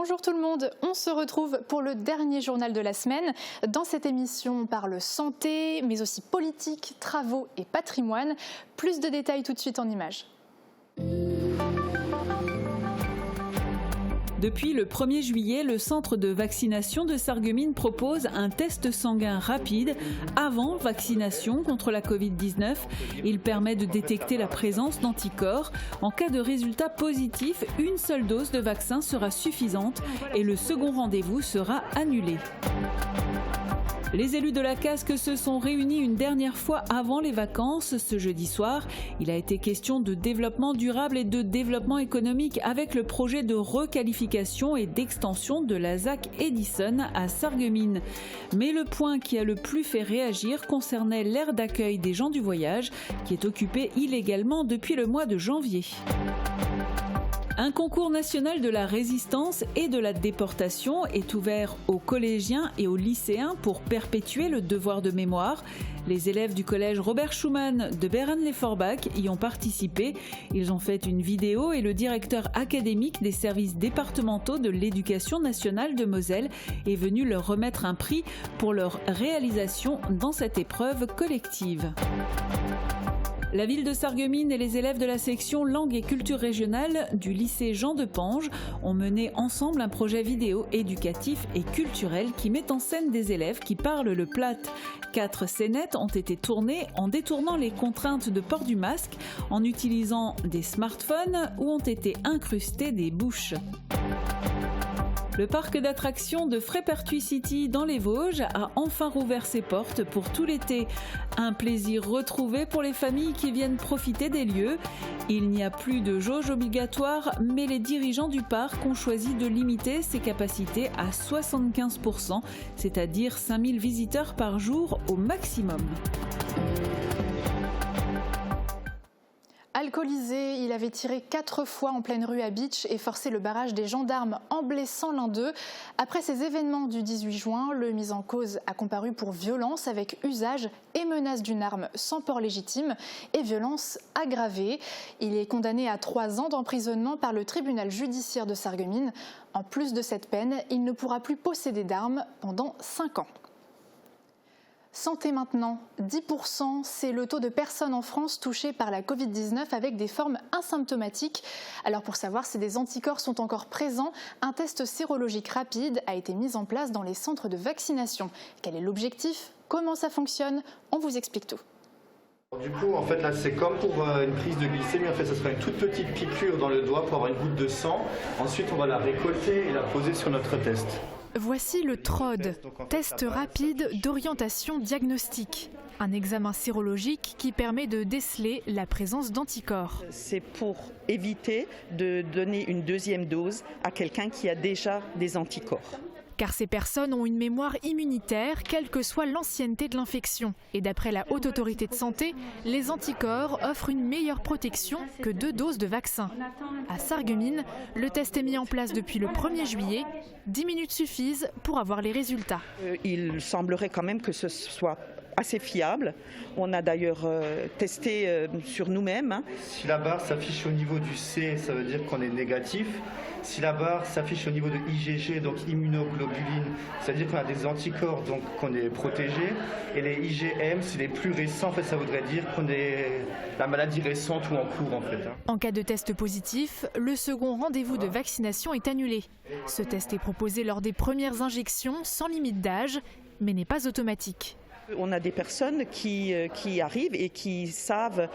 Bonjour tout le monde, on se retrouve pour le dernier journal de la semaine. Dans cette émission, on parle santé, mais aussi politique, travaux et patrimoine. Plus de détails tout de suite en images. Depuis le 1er juillet, le centre de vaccination de Sarreguemines propose un test sanguin rapide avant vaccination contre la Covid-19. Il permet de détecter la présence d'anticorps. En cas de résultat positif, une seule dose de vaccin sera suffisante et le second rendez-vous sera annulé. Les élus de la Casque se sont réunis une dernière fois avant les vacances ce jeudi soir. Il a été question de développement durable et de développement économique avec le projet de requalification et d'extension de la ZAC Edison à Sarreguemines. Mais le point qui a le plus fait réagir concernait l'aire d'accueil des gens du voyage qui est occupée illégalement depuis le mois de janvier. Un concours national de la résistance et de la déportation est ouvert aux collégiens et aux lycéens pour perpétuer le devoir de mémoire. Les élèves du collège Robert Schuman de Beren-les-Forbach y ont participé. Ils ont fait une vidéo et le directeur académique des services départementaux de l'éducation nationale de Moselle est venu leur remettre un prix pour leur réalisation dans cette épreuve collective. La ville de Sarreguemines et les élèves de la section langue et culture régionale du lycée Jean de Pange ont mené ensemble un projet vidéo éducatif et culturel qui met en scène des élèves qui parlent le plate. 4 scénettes ont été tournées en détournant les contraintes de port du masque, en utilisant des smartphones où ont été incrustées des bouches. Le parc d'attractions de Frépertuis City dans les Vosges a enfin rouvert ses portes pour tout l'été. Un plaisir retrouvé pour les familles qui viennent profiter des lieux. Il n'y a plus de jauge obligatoire, mais les dirigeants du parc ont choisi de limiter ses capacités à 75%, c'est-à-dire 5000 visiteurs par jour au maximum. Alcoolisé, il avait tiré 4 fois en pleine rue à Bitche et forcé le barrage des gendarmes en blessant l'un d'eux. Après ces événements du 18 juin, le mis en cause a comparu pour violence avec usage et menace d'une arme sans port légitime et violence aggravée. Il est condamné à 3 ans d'emprisonnement par le tribunal judiciaire de Sarreguemines. En plus de cette peine, il ne pourra plus posséder d'armes pendant 5 ans. Santé maintenant, 10%, c'est le taux de personnes en France touchées par la Covid-19 avec des formes asymptomatiques. Alors pour savoir si des anticorps sont encore présents, un test sérologique rapide a été mis en place dans les centres de vaccination. Quel est l'objectif? Comment ça fonctionne? On vous explique tout. Du coup, en fait, là, c'est comme pour une prise de glycémie. En fait, ça sera une toute petite piqûre dans le doigt pour avoir une goutte de sang. Ensuite, on va la récolter et la poser sur notre test. Voici le TROD, test rapide d'orientation diagnostique. Un examen sérologique qui permet de déceler la présence d'anticorps. C'est pour éviter de donner une deuxième dose à quelqu'un qui a déjà des anticorps. Car ces personnes ont une mémoire immunitaire, quelle que soit l'ancienneté de l'infection. Et d'après la Haute Autorité de Santé, les anticorps offrent une meilleure protection que 2 doses de vaccin. À Sarreguemines, le test est mis en place depuis le 1er juillet. 10 minutes suffisent pour avoir les résultats. Il semblerait quand même que ce soit assez fiable. On a d'ailleurs testé sur nous-mêmes. Si la barre s'affiche au niveau du C, ça veut dire qu'on est négatif. Si la barre s'affiche au niveau de IgG, donc immunoglobuline, ça veut dire qu'on a des anticorps, donc qu'on est protégé. Et les IgM, c'est les plus récents, en fait, ça voudrait dire qu'on est la maladie récente ou en cours, en fait. En cas de test positif, le second rendez-vous de vaccination est annulé. Ce test est proposé lors des premières injections, sans limite d'âge, mais n'est pas automatique. On a des personnes qui arrivent et qui savent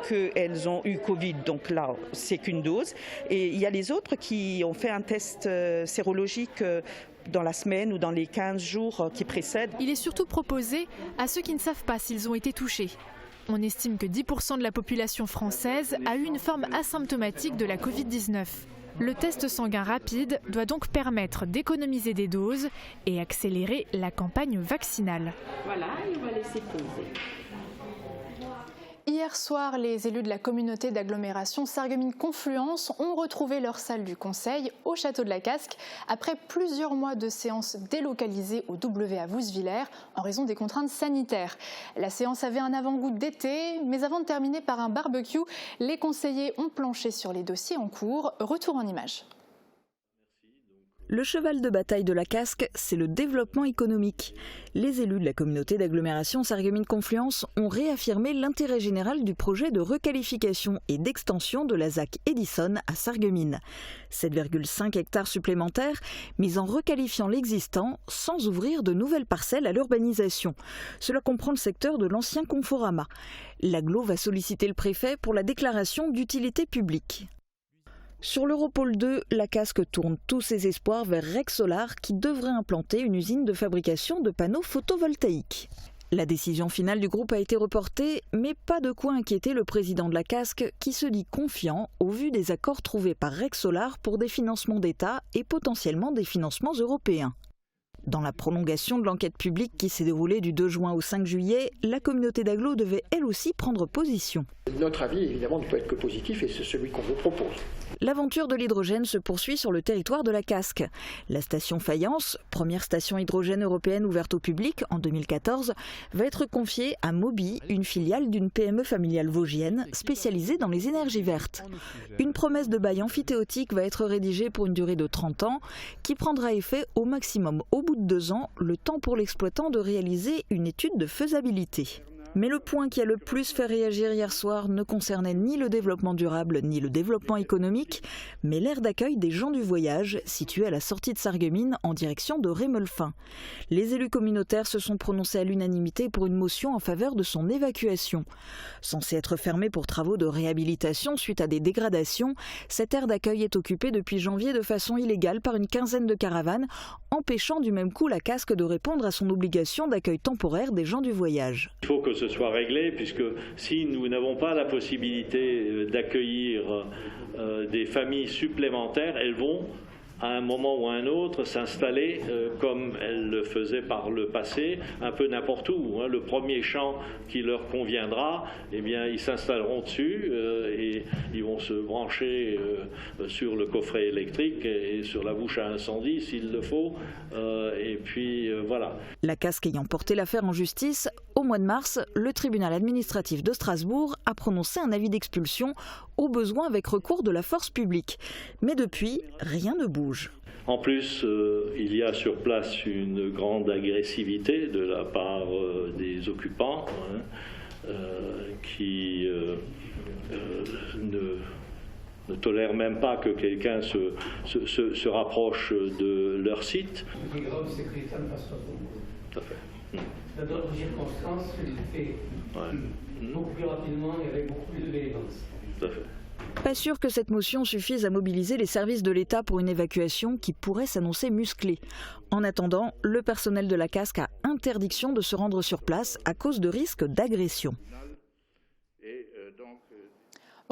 qu'elles ont eu Covid, donc là c'est qu'une dose. Et il y a les autres qui ont fait un test sérologique dans la semaine ou dans les 15 jours qui précèdent. Il est surtout proposé à ceux qui ne savent pas s'ils ont été touchés. On estime que 10% de la population française a eu une forme asymptomatique de la Covid-19. Le test sanguin rapide doit donc permettre d'économiser des doses et accélérer la campagne vaccinale. Voilà, on va laisser poser. Hier soir, les élus de la communauté d'agglomération Sarreguemines-Confluence ont retrouvé leur salle du Conseil au château de la Casque après plusieurs mois de séances délocalisées au W à Vousvillers en raison des contraintes sanitaires. La séance avait un avant-goût d'été, mais avant de terminer par un barbecue, les conseillers ont planché sur les dossiers en cours. Retour en images. Le cheval de bataille de la Casque, c'est le développement économique. Les élus de la communauté d'agglomération Sarreguemines-Confluence ont réaffirmé l'intérêt général du projet de requalification et d'extension de la ZAC Edison à Sarreguemines. 7,5 hectares supplémentaires, mais en requalifiant l'existant sans ouvrir de nouvelles parcelles à l'urbanisation. Cela comprend le secteur de l'ancien Conforama. L'agglo va solliciter le préfet pour la déclaration d'utilité publique. Sur l'Europole 2, la Casque tourne tous ses espoirs vers Rexsolar qui devrait implanter une usine de fabrication de panneaux photovoltaïques. La décision finale du groupe a été reportée, mais pas de quoi inquiéter le président de la Casque qui se dit confiant au vu des accords trouvés par Rexsolar pour des financements d'État et potentiellement des financements européens. Dans la prolongation de l'enquête publique qui s'est déroulée du 2 juin au 5 juillet, la communauté d'agglo devait elle aussi prendre position. Notre avis, évidemment, ne peut être que positif et c'est celui qu'on vous propose. L'aventure de l'hydrogène se poursuit sur le territoire de la Casque. La station Fayence, première station hydrogène européenne ouverte au public en 2014, va être confiée à Moby, une filiale d'une PME familiale vosgienne spécialisée dans les énergies vertes. Une promesse de bail amphithéotique va être rédigée pour une durée de 30 ans qui prendra effet au maximum au bout de 2 ans, le temps pour l'exploitant de réaliser une étude de faisabilité. Mais le point qui a le plus fait réagir hier soir ne concernait ni le développement durable ni le développement économique, mais l'aire d'accueil des gens du voyage, située à la sortie de Sarreguemines en direction de Rémeulfin. Les élus communautaires se sont prononcés à l'unanimité pour une motion en faveur de son évacuation. Censée être fermée pour travaux de réhabilitation suite à des dégradations, cette aire d'accueil est occupée depuis janvier de façon illégale par une quinzaine de caravanes, empêchant du même coup la Casque de répondre à son obligation d'accueil temporaire des gens du voyage. Il faut que ce soit réglé, puisque si nous n'avons pas la possibilité d'accueillir des familles supplémentaires, elles vont à un moment ou à un autre s'installer comme elles le faisaient par le passé, un peu n'importe où. Le premier champ qui leur conviendra, eh bien, ils s'installeront dessus et ils vont se brancher sur le coffret électrique et sur la bouche à incendie s'il le faut. Et puis voilà. La Casque ayant porté l'affaire en justice, au mois de mars, le tribunal administratif de Strasbourg a prononcé un avis d'expulsion, au besoin avec recours de la force publique. Mais depuis, rien ne bouge. En plus, il y a sur place une grande agressivité de la part des occupants qui ne tolèrent même pas que quelqu'un se rapproche de leur site. Le plus grave, c'est que l'État ne passe pas pour vous. Tout à fait. Dans d'autres circonstances, il fait beaucoup plus rapidement et avec beaucoup plus de véhémence. Tout à fait. Pas sûr que cette motion suffise à mobiliser les services de l'État pour une évacuation qui pourrait s'annoncer musclée. En attendant, le personnel de la Casque a interdiction de se rendre sur place à cause de risques d'agression.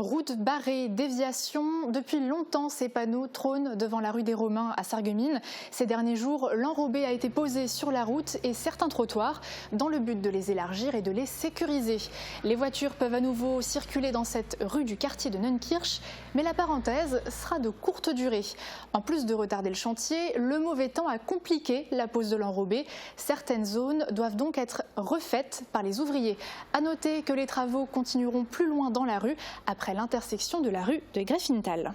Route barrée, déviation. Depuis longtemps, ces panneaux trônent devant la rue des Romains à Sarreguemines. Ces derniers jours, l'enrobé a été posé sur la route et certains trottoirs dans le but de les élargir et de les sécuriser. Les voitures peuvent à nouveau circuler dans cette rue du quartier de Neunkirch, mais la parenthèse sera de courte durée. En plus de retarder le chantier, le mauvais temps a compliqué la pose de l'enrobé. Certaines zones doivent donc être refaites par les ouvriers. À noter que les travaux continueront plus loin dans la rue, après l'intersection de la rue de Greffenthal.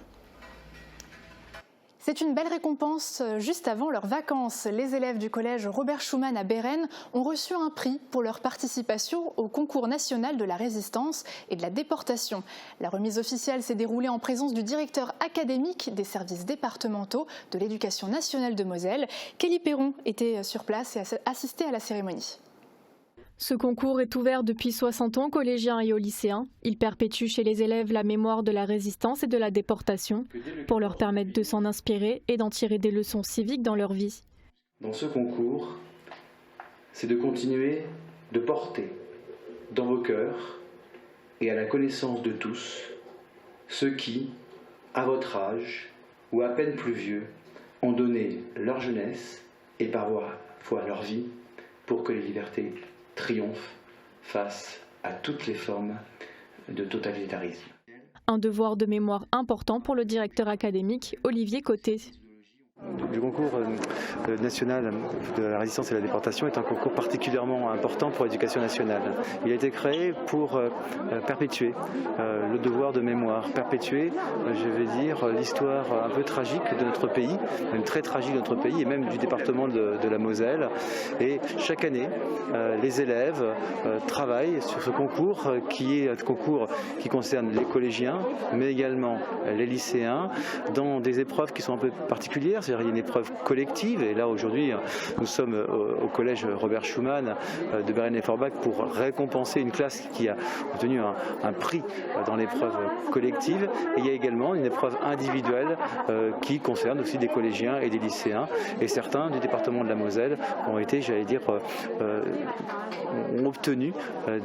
C'est une belle récompense juste avant leurs vacances. Les élèves du collège Robert Schuman à Bérennes ont reçu un prix pour leur participation au concours national de la résistance et de la déportation. La remise officielle s'est déroulée en présence du directeur académique des services départementaux de l'éducation nationale de Moselle. Kelly Perron était sur place et a assisté à la cérémonie. Ce concours est ouvert depuis 60 ans aux collégiens et aux lycéens. Il perpétue chez les élèves la mémoire de la résistance et de la déportation pour leur permettre de s'en inspirer et d'en tirer des leçons civiques dans leur vie. Dans ce concours, c'est de continuer de porter dans vos cœurs et à la connaissance de tous ceux qui, à votre âge ou à peine plus vieux, ont donné leur jeunesse et parfois leur vie pour que les libertés triomphe face à toutes les formes de totalitarisme. Un devoir de mémoire important pour le directeur académique Olivier Côté. Le concours national de la résistance et la déportation est un concours particulièrement important pour l'éducation nationale. Il a été créé pour perpétuer le devoir de mémoire, perpétuer, je vais dire, l'histoire un peu tragique de notre pays, même très tragique de notre pays et même du département de la Moselle. Et chaque année, les élèves travaillent sur ce concours qui est un concours qui concerne les collégiens, mais également les lycéens, dans des épreuves qui sont un peu particulières. C'est-à-dire il y a une épreuve collective et là aujourd'hui nous sommes au collège Robert Schuman de Beren-et-Forbach pour récompenser une classe qui a obtenu un prix dans l'épreuve collective et il y a également une épreuve individuelle qui concerne aussi des collégiens et des lycéens et certains du département de la Moselle ont été, j'allais dire, ont obtenu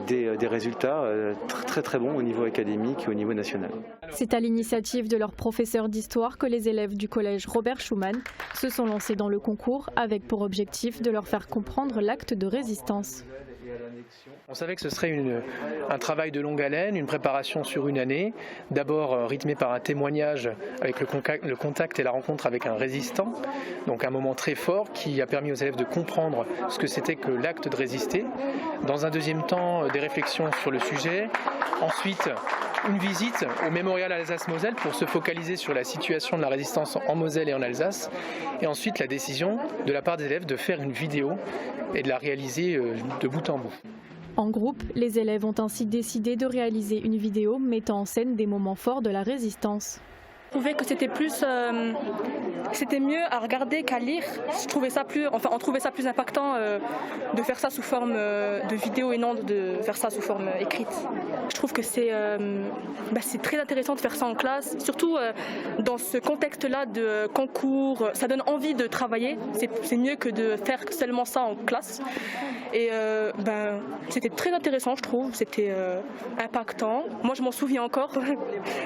des résultats très très bons au niveau académique et au niveau national. C'est à l'initiative de leur professeur d'histoire que les élèves du collège Robert Schuman se sont lancés dans le concours avec pour objectif de leur faire comprendre l'acte de résistance. On savait que ce serait un travail de longue haleine, une préparation sur une année, d'abord rythmé par un témoignage avec le contact et la rencontre avec un résistant, donc un moment très fort qui a permis aux élèves de comprendre ce que c'était que l'acte de résister. Dans un deuxième temps, des réflexions sur le sujet, ensuite une visite au mémorial Alsace-Moselle pour se focaliser sur la situation de la résistance en Moselle et en Alsace, et ensuite la décision de la part des élèves de faire une vidéo et de la réaliser de bout en bout. En groupe, les élèves ont ainsi décidé de réaliser une vidéo mettant en scène des moments forts de la résistance. Je trouvais que c'était mieux à regarder qu'à lire. On trouvait ça plus impactant de faire ça sous forme de vidéo et non de faire ça sous forme écrite. Je trouve que c'est très intéressant de faire ça en classe, surtout dans ce contexte-là de concours. Ça donne envie de travailler. C'est mieux que de faire seulement ça en classe. Et c'était très intéressant, je trouve. C'était impactant. Moi, je m'en souviens encore.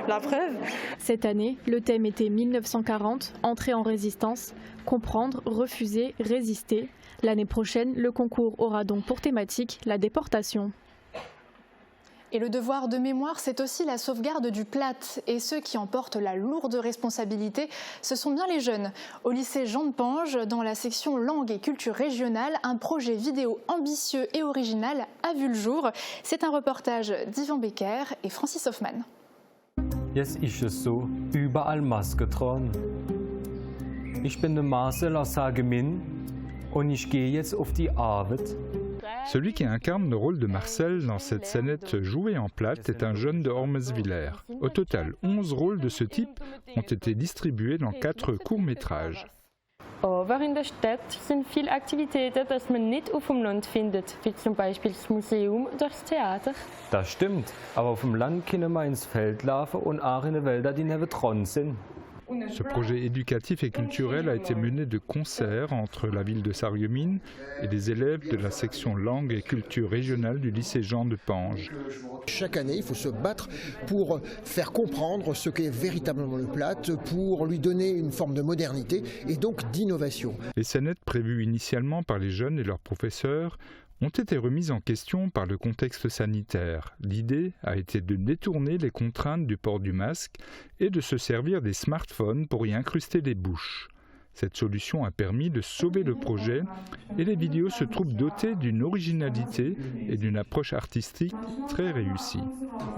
La preuve. Cette année, le thème était 1940, entrée en résistance, comprendre, refuser, résister. L'année prochaine, le concours aura donc pour thématique la déportation. Et le devoir de mémoire, c'est aussi la sauvegarde du Platt. Et ceux qui en portent la lourde responsabilité, ce sont bien les jeunes. Au lycée Jean de Pange, dans la section langue et culture régionale, un projet vidéo ambitieux et original a vu le jour. C'est un reportage d'Yvan Becker et Francis Hoffmann. Jetzt ist es so, überall Maske tragen. Ich bin der Marcel aus Sarreguemines und ich gehe jetzt auf die Arbeit. Celui qui incarne le rôle de Marcel dans cette scénette jouée en plate est un jeune de Ormeswiller. Au total, 11 rôles de ce type ont été distribués dans 4 courts-métrages. Aber in der Stadt sind viele Aktivitäten, die man nicht auf dem Land findet, wie zum Beispiel das Museum oder das Theater. Das stimmt, aber auf dem Land können wir ins Feld laufen und auch in den Wäldern, die neben dran sind. Ce projet éducatif et culturel a été mené de concert entre la ville de Sarreguemines et les élèves de la section langue et culture régionale du lycée Jean de Pange. Chaque année, il faut se battre pour faire comprendre ce qu'est véritablement le Platt, pour lui donner une forme de modernité et donc d'innovation. Les scénettes prévues initialement par les jeunes et leurs professeurs ont été remises en question par le contexte sanitaire. L'idée a été de détourner les contraintes du port du masque et de se servir des smartphones pour y incruster des bouches. Cette solution a permis de sauver le projet et les vidéos se trouvent dotées d'une originalité et d'une approche artistique très réussie.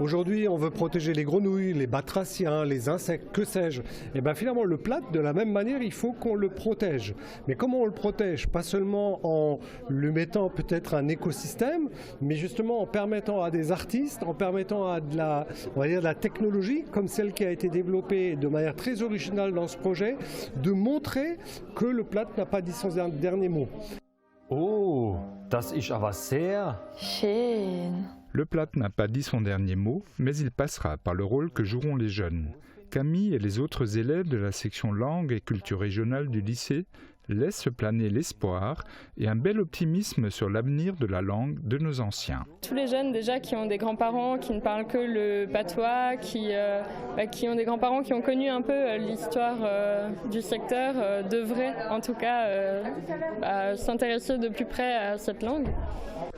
Aujourd'hui, on veut protéger les grenouilles, les batraciens, les insectes, que sais-je. Et bien finalement, le Platt, de la même manière, il faut qu'on le protège. Mais comment on le protège? Pas seulement en lui mettant peut-être un écosystème, mais justement en permettant à des artistes, en permettant à de la technologie, comme celle qui a été développée de manière très originale dans ce projet, de montrer que le Platt n'a pas dit son dernier mot. Oh, das ist aber sehr schön. Le Platt n'a pas dit son dernier mot, mais il passera par le rôle que joueront les jeunes. Camille et les autres élèves de la section langue et culture régionale du lycée laissent planer l'espoir et un bel optimisme sur l'avenir de la langue de nos anciens. Tous les jeunes déjà qui ont des grands-parents qui ne parlent que le patois, qui ont des grands-parents qui ont connu un peu l'histoire du secteur, devraient en tout cas s'intéresser de plus près à cette langue.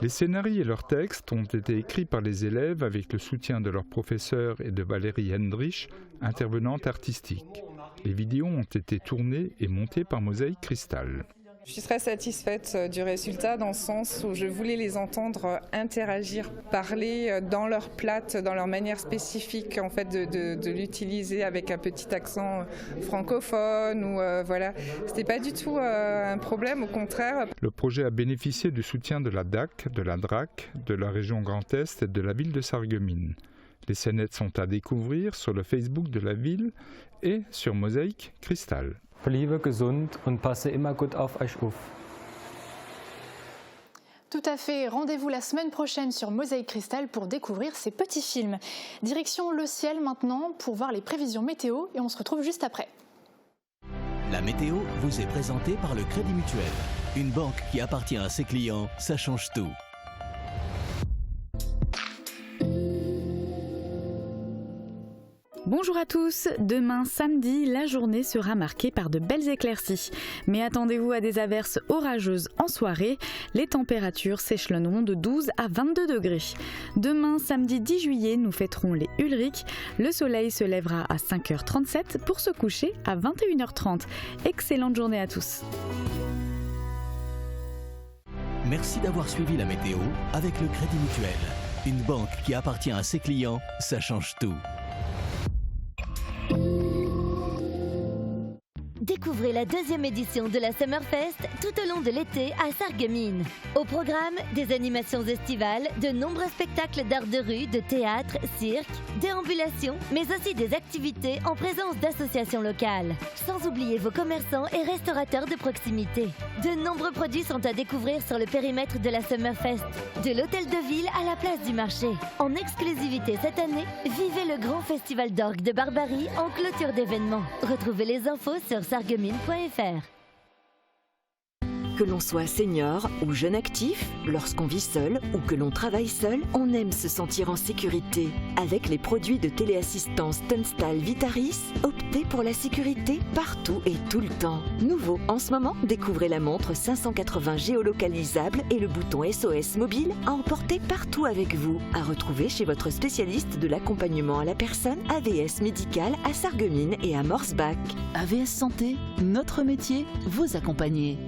Les scénarios et leurs textes ont été écrits par les élèves avec le soutien de leurs professeurs et de Valérie Hendrich, intervenante artistique. Les vidéos ont été tournées et montées par Mosaïque Cristal. Je suis très satisfaite du résultat dans le sens où je voulais les entendre interagir, parler dans leur plate, dans leur manière spécifique en fait de l'utiliser avec un petit accent francophone ou voilà. C'était pas du tout un problème, au contraire. Le projet a bénéficié du soutien de la DAC, de la DRAC, de la région Grand Est et de la ville de Sarreguemines. Les scénettes sont à découvrir sur le Facebook de la ville et sur Mosaïque Cristal. Bleibe gesund und passe immer gut auf euch auf. Tout à fait. Rendez-vous la semaine prochaine sur Mosaïque Cristal pour découvrir ces petits films. Direction le ciel maintenant pour voir les prévisions météo et on se retrouve juste après. La météo vous est présentée par le Crédit Mutuel. Une banque qui appartient à ses clients, ça change tout. Bonjour à tous, demain samedi, la journée sera marquée par de belles éclaircies. Mais attendez-vous à des averses orageuses en soirée, les températures s'échelonneront de 12 à 22 degrés. Demain samedi 10 juillet, nous fêterons les Ulric. Le soleil se lèvera à 5h37 pour se coucher à 21h30. Excellente journée à tous. Merci d'avoir suivi la météo avec le Crédit Mutuel. Une banque qui appartient à ses clients, ça change tout. Découvrez la deuxième édition de la Summerfest tout au long de l'été à Sarreguemines. Au programme, des animations estivales, de nombreux spectacles d'art de rue, de théâtre, cirque, déambulations, mais aussi des activités en présence d'associations locales. Sans oublier vos commerçants et restaurateurs de proximité. De nombreux produits sont à découvrir sur le périmètre de la Summerfest. De l'hôtel de ville à la place du marché. En exclusivité cette année, vivez le grand festival d'orgue de Barbarie en clôture d'événements. Retrouvez les infos sur sarreguemines.fr. Que l'on soit senior ou jeune actif, lorsqu'on vit seul ou que l'on travaille seul, on aime se sentir en sécurité. Avec les produits de téléassistance Tunstall Vitaris, optez pour la sécurité partout et tout le temps. Nouveau, en ce moment, découvrez la montre 580 géolocalisable et le bouton SOS mobile à emporter partout avec vous. À retrouver chez votre spécialiste de l'accompagnement à la personne AVS Médical à Sarreguemines et à Morsbach. AVS Santé, notre métier, vous accompagner.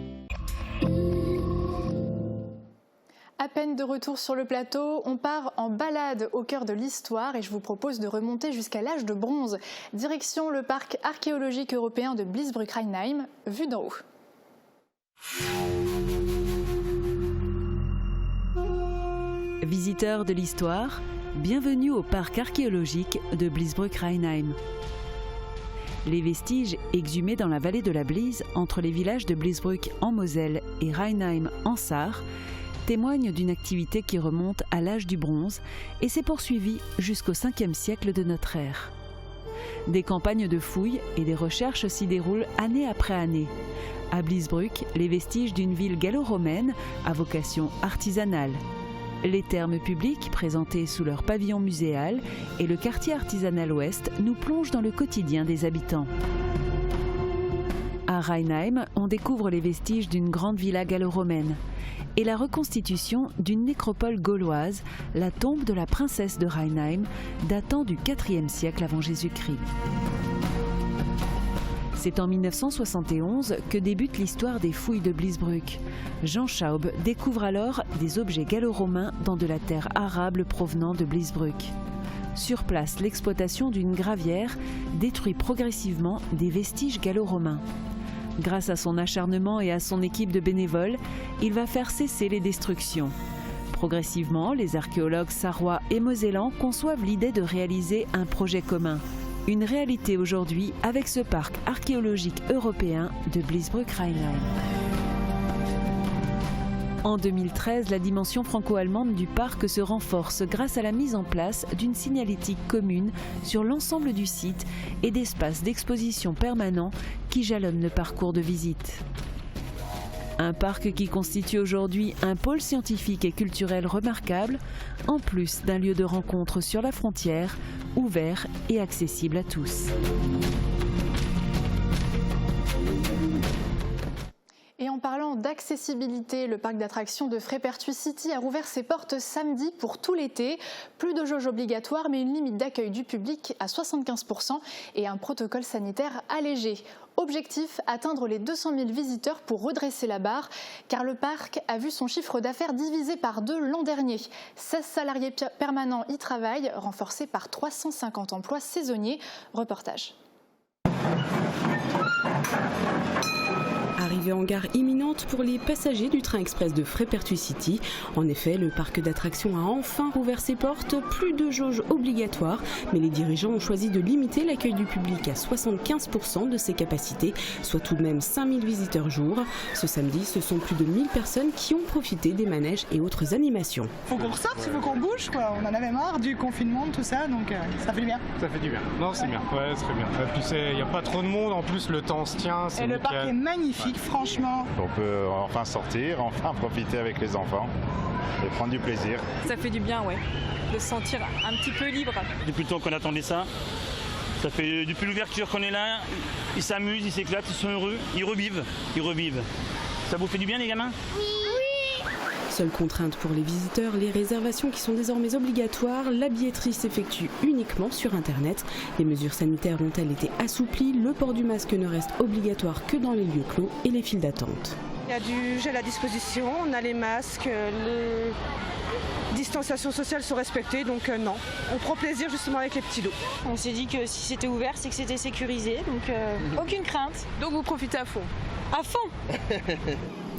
À peine de retour sur le plateau, on part en balade au cœur de l'histoire et je vous propose de remonter jusqu'à l'âge de bronze. Direction le parc archéologique européen de Bliesbruck-Rheinheim, vue d'en haut. Visiteurs de l'histoire, bienvenue au parc archéologique de Bliesbruck-Rheinheim. Les vestiges exhumés dans la vallée de la Blies, entre les villages de Bliesbruck en Moselle et Rheinheim en Sarre, témoignent d'une activité qui remonte à l'âge du bronze et s'est poursuivie jusqu'au 5e siècle de notre ère. Des campagnes de fouilles et des recherches s'y déroulent année après année. À Bliesbruck, les vestiges d'une ville gallo-romaine à vocation artisanale. Les thermes publics, présentés sous leur pavillon muséal, et le quartier artisanal ouest nous plongent dans le quotidien des habitants. À Rheinheim, on découvre les vestiges d'une grande villa gallo-romaine et la reconstitution d'une nécropole gauloise, la tombe de la princesse de Rheinheim, datant du IVe siècle avant Jésus-Christ. C'est en 1971 que débute l'histoire des fouilles de Bliesbruck. Jean Schaub découvre alors des objets gallo-romains dans de la terre arable provenant de Bliesbruck. Sur place, l'exploitation d'une gravière détruit progressivement des vestiges gallo-romains. Grâce à son acharnement et à son équipe de bénévoles, il va faire cesser les destructions. Progressivement, les archéologues sarrois et mosellans conçoivent l'idée de réaliser un projet commun. Une réalité aujourd'hui avec ce parc archéologique européen de Bliesbruck-Rheinheim. En 2013, la dimension franco-allemande du parc se renforce grâce à la mise en place d'une signalétique commune sur l'ensemble du site et d'espaces d'exposition permanents qui jalonnent le parcours de visite. Un parc qui constitue aujourd'hui un pôle scientifique et culturel remarquable, en plus d'un lieu de rencontre sur la frontière, ouvert et accessible à tous. Et en parlant parlant d'accessibilité, le parc d'attractions de Frépertuis City a rouvert ses portes samedi pour tout l'été. Plus de jauge obligatoire, mais une limite d'accueil du public à 75% et un protocole sanitaire allégé. Objectif, atteindre les 200 000 visiteurs pour redresser la barre, car le parc a vu son chiffre d'affaires divisé par 2 l'an dernier. 16 salariés permanents y travaillent, renforcés par 350 emplois saisonniers. Reportage. Arrivée en gare imminente pour les passagers du train express de Frépertuis City. En effet, le parc d'attractions a enfin rouvert ses portes. Plus de jauge obligatoire, mais les dirigeants ont choisi de limiter l'accueil du public à 75% de ses capacités, soit tout de même 5000 visiteurs jour. Ce samedi, ce sont plus de 1000 personnes qui ont profité des manèges et autres animations. Faut qu'on ressorte, il faut qu'on bouge, quoi. On en avait marre du confinement, de tout ça, donc ça fait du bien. Ça fait du bien. Non, c'est bien. Ouais, c'est très bien. Et puis il n'y a pas trop de monde, en plus le temps se tient. Et le parc est magnifique. Ouais. Franchement. On peut enfin sortir, enfin profiter avec les enfants et prendre du plaisir. Ça fait du bien, ouais, de se sentir un petit peu libre. Depuis le temps qu'on attendait ça, ça fait depuis l'ouverture qu'on est là, ils s'amusent, ils s'éclatent, ils sont heureux, ils revivent. Ça vous fait du bien les gamins ? Oui. Seule contrainte pour les visiteurs, les réservations qui sont désormais obligatoires. La billetterie s'effectue uniquement sur Internet. Les mesures sanitaires ont-elles été assouplies ? Le port du masque ne reste obligatoire que dans les lieux clos et les files d'attente. Il y a du gel à disposition, on a les masques, les distanciations sociales sont respectées, donc non. On prend plaisir justement avec les petits lots. On s'est dit que si c'était ouvert, c'est que c'était sécurisé, donc aucune crainte. Donc vous profitez à fond ? À fond.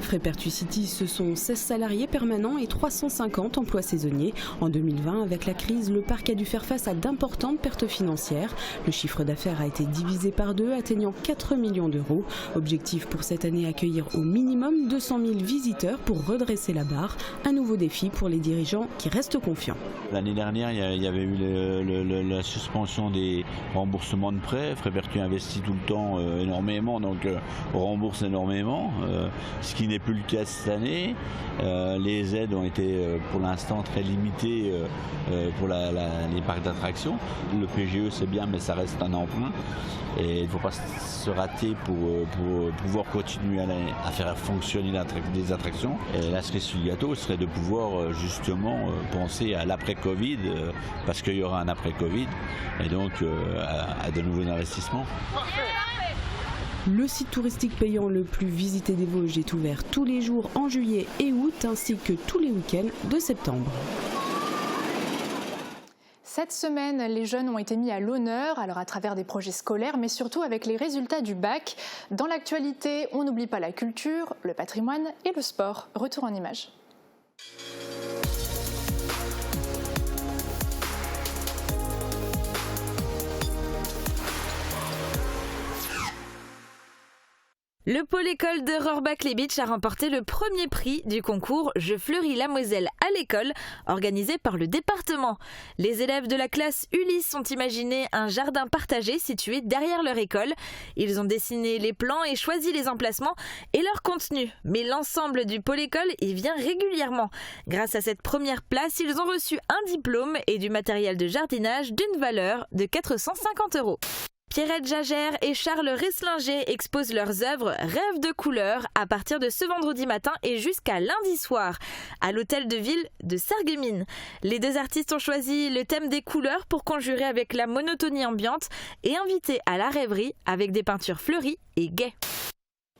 Frépertuis City, ce sont 16 salariés permanents et 350 emplois saisonniers. En 2020, avec la crise, le parc a dû faire face à d'importantes pertes financières. Le chiffre d'affaires a été divisé par 2, atteignant 4 millions d'euros. Objectif pour cette année, accueillir au minimum 200 000 visiteurs pour redresser la barre. Un nouveau défi pour les dirigeants qui restent confiants. L'année dernière, il y avait eu la suspension des remboursements de prêts. Frépertuis investit tout le temps énormément, donc on rembourse énormément, ce qui n'est plus le cas cette année. Les aides ont été pour l'instant très limitées pour les parcs d'attractions. Le PGE c'est bien, mais ça reste un emprunt et il ne faut pas se rater pour pouvoir continuer à faire fonctionner des attractions. Et la cerise sur le gâteau serait de pouvoir justement penser à l'après-Covid, parce qu'il y aura un après-Covid, et donc à de nouveaux investissements. Le site touristique payant le plus visité des Vosges est ouvert tous les jours en juillet et août, ainsi que tous les week-ends de septembre. Cette semaine, les jeunes ont été mis à l'honneur, alors à travers des projets scolaires, mais surtout avec les résultats du bac. Dans l'actualité, on n'oublie pas la culture, le patrimoine et le sport. Retour en images. Le pôle école de Rohrbach-les-Bitches a remporté le premier prix du concours Je fleuris la Moselle à l'école, organisé par le département. Les élèves de la classe Ulysse ont imaginé un jardin partagé situé derrière leur école. Ils ont dessiné les plans et choisi les emplacements et leur contenu. Mais l'ensemble du pôle école y vient régulièrement. Grâce à cette première place, ils ont reçu un diplôme et du matériel de jardinage d'une valeur de 450 €. Pierrette Jagère et Charles Resslinger exposent leurs œuvres Rêves de couleurs à partir de ce vendredi matin et jusqu'à lundi soir à l'hôtel de ville de Sarreguemines. Les deux artistes ont choisi le thème des couleurs pour conjurer avec la monotonie ambiante et inviter à la rêverie avec des peintures fleuries et gaies.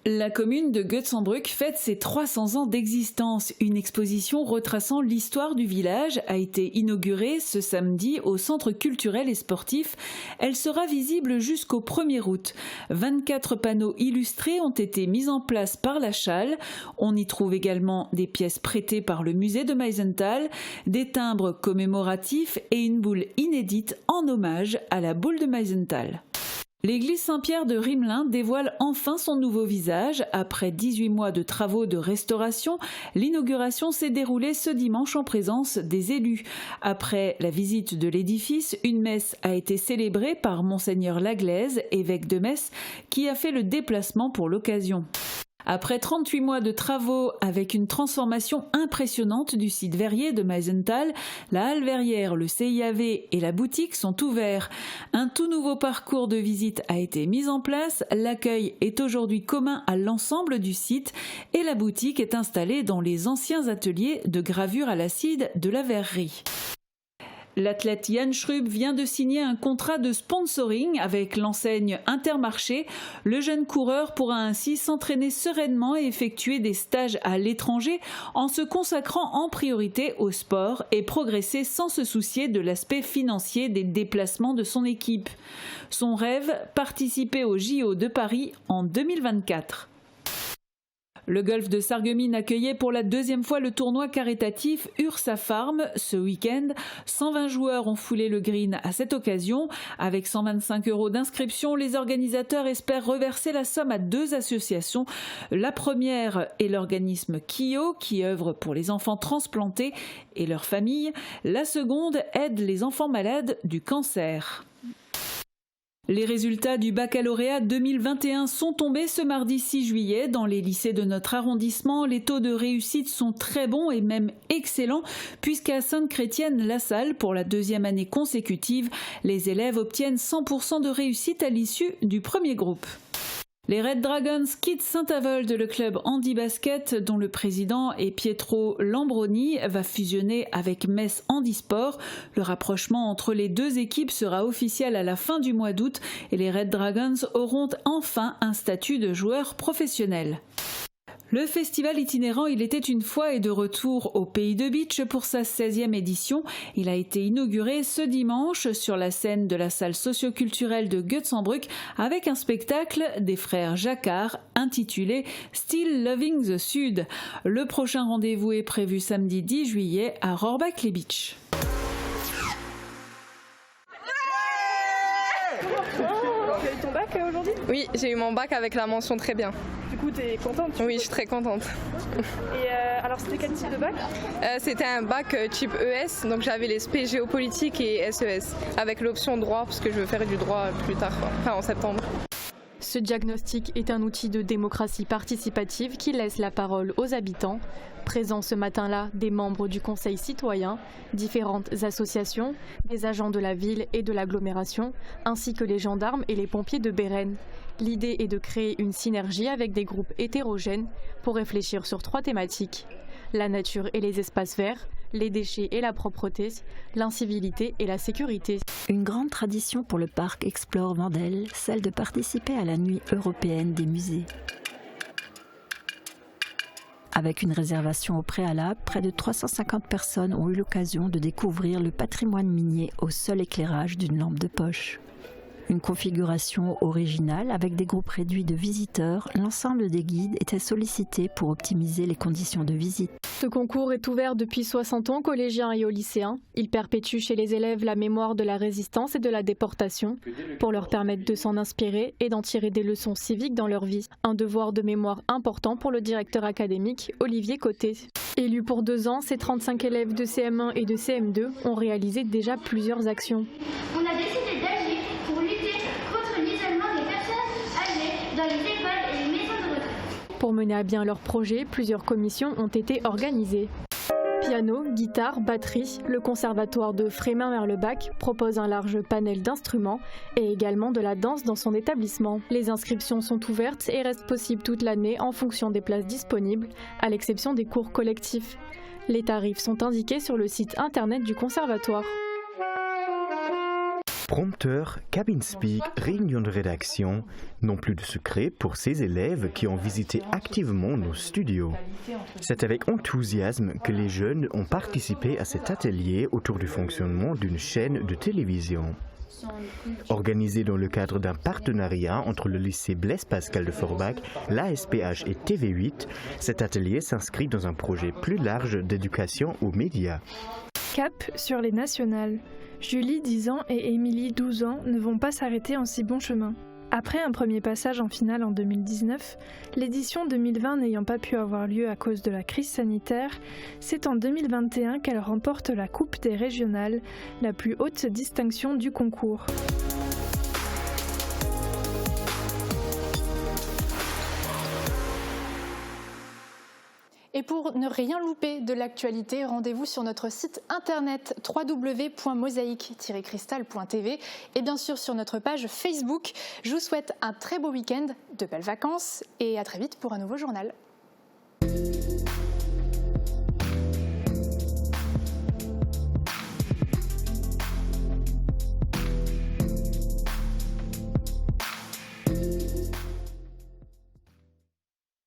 La commune de Goetz-en-Bruck fête ses 300 ans d'existence. Une exposition retraçant l'histoire du village a été inaugurée ce samedi au centre culturel et sportif. Elle sera visible jusqu'au 1er août. 24 panneaux illustrés ont été mis en place par la Chale. On y trouve également des pièces prêtées par le musée de Meisenthal, des timbres commémoratifs et une boule inédite en hommage à la boule de Meisenthal. L'église Saint-Pierre de Rimelin dévoile enfin son nouveau visage. Après 18 mois de travaux de restauration, l'inauguration s'est déroulée ce dimanche en présence des élus. Après la visite de l'édifice, une messe a été célébrée par Monseigneur Laglaise, évêque de Metz, qui a fait le déplacement pour l'occasion. Après 38 mois de travaux avec une transformation impressionnante du site verrier de Meisenthal, la halle verrière, le CIAV et la boutique sont ouverts. Un tout nouveau parcours de visite a été mis en place. L'accueil est aujourd'hui commun à l'ensemble du site et la boutique est installée dans les anciens ateliers de gravure à l'acide de la verrerie. L'athlète Jan Schrub vient de signer un contrat de sponsoring avec l'enseigne Intermarché. Le jeune coureur pourra ainsi s'entraîner sereinement et effectuer des stages à l'étranger en se consacrant en priorité au sport et progresser sans se soucier de l'aspect financier des déplacements de son équipe. Son rêve, participer aux JO de Paris en 2024. Le golf de Sarreguemines accueillait pour la deuxième fois le tournoi caritatif Ursa Farm ce week-end. 120 joueurs ont foulé le green à cette occasion. Avec 125 € d'inscription, les organisateurs espèrent reverser la somme à 2 associations. La première est l'organisme KIO, qui œuvre pour les enfants transplantés et leurs familles. La seconde aide les enfants malades du cancer. Les résultats du baccalauréat 2021 sont tombés ce mardi 6 juillet. Dans les lycées de notre arrondissement, les taux de réussite sont très bons et même excellents, puisqu'à Sainte-Chrétienne-la-Salle, pour la 2e année consécutive, les élèves obtiennent 100% de réussite à l'issue du premier groupe. Les Red Dragons quittent Saint-Avold, le club handi-basket dont le président est Pietro Lambroni va fusionner avec Metz Handisport. Le rapprochement entre les deux équipes sera officiel à la fin du mois d'août et les Red Dragons auront enfin un statut de joueur professionnel. Le festival itinérant Il était une fois est de retour au Pays de Bitche pour sa 16e édition. Il a été inauguré ce dimanche sur la scène de la salle socioculturelle de Goetz-en-Bruck avec un spectacle des frères Jacquard intitulé Still Loving the Sud. Le prochain rendez-vous est prévu samedi 10 juillet à Rohrbach-les-Bitches. Tu as eu ton bac aujourd'hui ? Oui, j'ai eu mon bac avec la mention très bien. Du coup, tu es contente ? Oui, je suis très contente. Et alors, c'était quel type de bac ? C'était un bac type ES, donc j'avais les SP géopolitique et SES, avec l'option droit, parce que je veux faire du droit plus tard, enfin en septembre. Ce diagnostic est un outil de démocratie participative qui laisse la parole aux habitants. Présents ce matin-là, des membres du Conseil citoyen, différentes associations, des agents de la ville et de l'agglomération, ainsi que les gendarmes et les pompiers de Bérennes. L'idée est de créer une synergie avec des groupes hétérogènes pour réfléchir sur 3 thématiques. La nature et les espaces verts, les déchets et la propreté, l'incivilité et la sécurité. Une grande tradition pour le parc Explore Vendel, celle de participer à la nuit européenne des musées. Avec une réservation au préalable, près de 350 personnes ont eu l'occasion de découvrir le patrimoine minier au seul éclairage d'une lampe de poche. Une configuration originale avec des groupes réduits de visiteurs, l'ensemble des guides était sollicité pour optimiser les conditions de visite. Ce concours est ouvert depuis 60 ans aux collégiens et aux lycéens. Il perpétue chez les élèves la mémoire de la résistance et de la déportation pour leur permettre de s'en inspirer et d'en tirer des leçons civiques dans leur vie. Un devoir de mémoire important pour le directeur académique Olivier Côté. Élus pour 2 ans, ces 35 élèves de CM1 et de CM2 ont réalisé déjà plusieurs actions. On a décidé d'agir pour lutter contre l'isolement des personnes âgées dans les écoles et les maisons de retraite. Pour mener à bien leur projet, plusieurs commissions ont été organisées. Piano, guitare, batterie, le conservatoire de Frémin-Merlebach propose un large panel d'instruments et également de la danse dans son établissement. Les inscriptions sont ouvertes et restent possibles toute l'année en fonction des places disponibles, à l'exception des cours collectifs. Les tarifs sont indiqués sur le site internet du conservatoire. Prompteur, cabine speak, réunion de rédaction, non plus de secret pour ces élèves qui ont visité activement nos studios. C'est avec enthousiasme que les jeunes ont participé à cet atelier autour du fonctionnement d'une chaîne de télévision. Organisé dans le cadre d'un partenariat entre le lycée Blaise Pascal de Forbach, l'ASPH et TV8, cet atelier s'inscrit dans un projet plus large d'éducation aux médias. Cap sur les nationales. Julie, 10 ans, et Émilie, 12 ans, ne vont pas s'arrêter en si bon chemin. Après un premier passage en finale en 2019, l'édition 2020 n'ayant pas pu avoir lieu à cause de la crise sanitaire, c'est en 2021 qu'elle remporte la Coupe des régionales, la plus haute distinction du concours. Et pour ne rien louper de l'actualité, rendez-vous sur notre site internet www.mosaïque-cristal.tv et bien sûr sur notre page Facebook. Je vous souhaite un très beau week-end, de belles vacances et à très vite pour un nouveau journal.